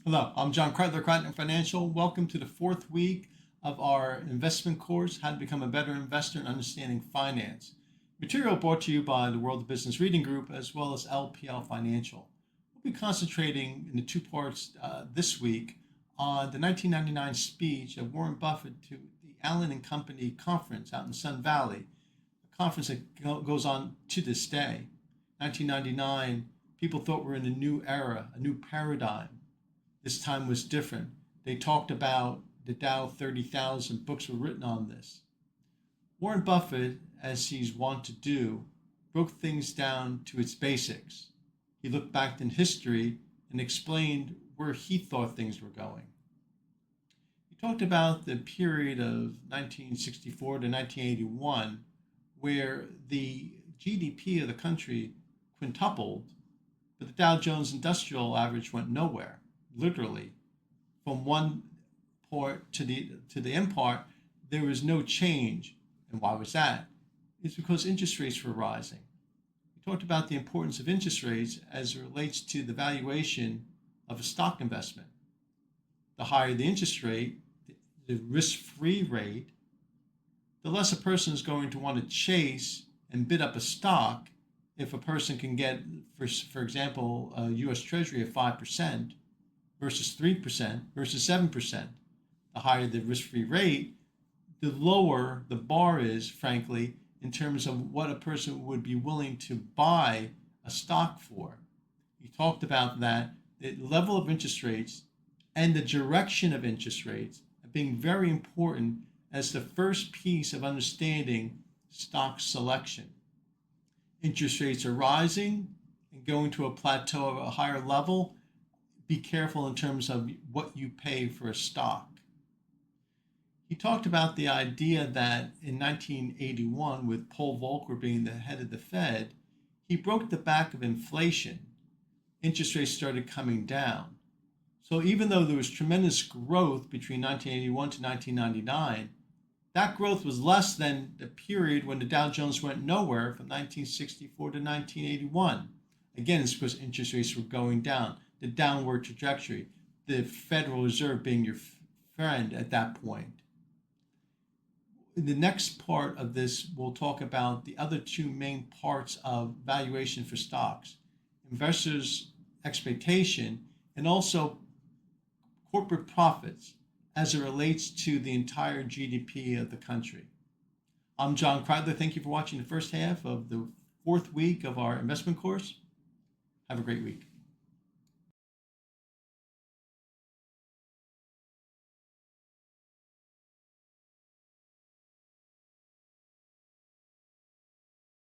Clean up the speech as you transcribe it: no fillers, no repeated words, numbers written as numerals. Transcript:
Hello, I'm John Kreitler, Kreitler Financial. Welcome to the fourth week of our investment course, How to Become a Better Investor in Understanding Finance. Material brought to you by the World of Business Reading Group as well as LPL Financial. We'll be concentrating in the two parts this week on the 1999 speech of Warren Buffett to the Allen and Company conference out in Sun Valley, a conference that goes on to this day. 1999, people thought we're in a new era, a new paradigm. This time was different. They talked about the Dow 30,000. Books were written on this. Warren Buffett, as he's wont to do, broke things down to its basics. He looked back in history and explained where he thought things were going. He talked about the period of 1964 to 1981, where the GDP of the country quintupled, but the Dow Jones Industrial Average went nowhere. Literally, from one part to the end part, there was no change. And why was that? It's because interest rates were rising. We talked about the importance of interest rates as it relates to the valuation of a stock investment. The higher the interest rate, the risk-free rate, the less a person is going to want to chase and bid up a stock if a person can get, for example, a U.S. Treasury at 5%, versus 3% versus 7%. The higher the risk-free rate, the lower the bar is, frankly, in terms of what a person would be willing to buy a stock for. He talked about that, the level of interest rates and the direction of interest rates being very important as the first piece of understanding stock selection. Interest rates are rising and going to a plateau of a higher level. Be careful in terms of what you pay for a stock. He talked about the idea that in 1981, with Paul Volcker being the head of the Fed, he broke the back of inflation. Interest rates started coming down. So even though there was tremendous growth between 1981 to 1999, that growth was less than the period when the Dow Jones went nowhere from 1964 to 1981. Again, it's because interest rates were going down. The downward trajectory, the Federal Reserve being your friend at that point. In the next part of this, we'll talk about the other two main parts of valuation for stocks: investors' expectation and also corporate profits as it relates to the entire GDP of the country. I'm John Kreidler. Thank you for watching the first half of the fourth week of our investment course. Have a great week.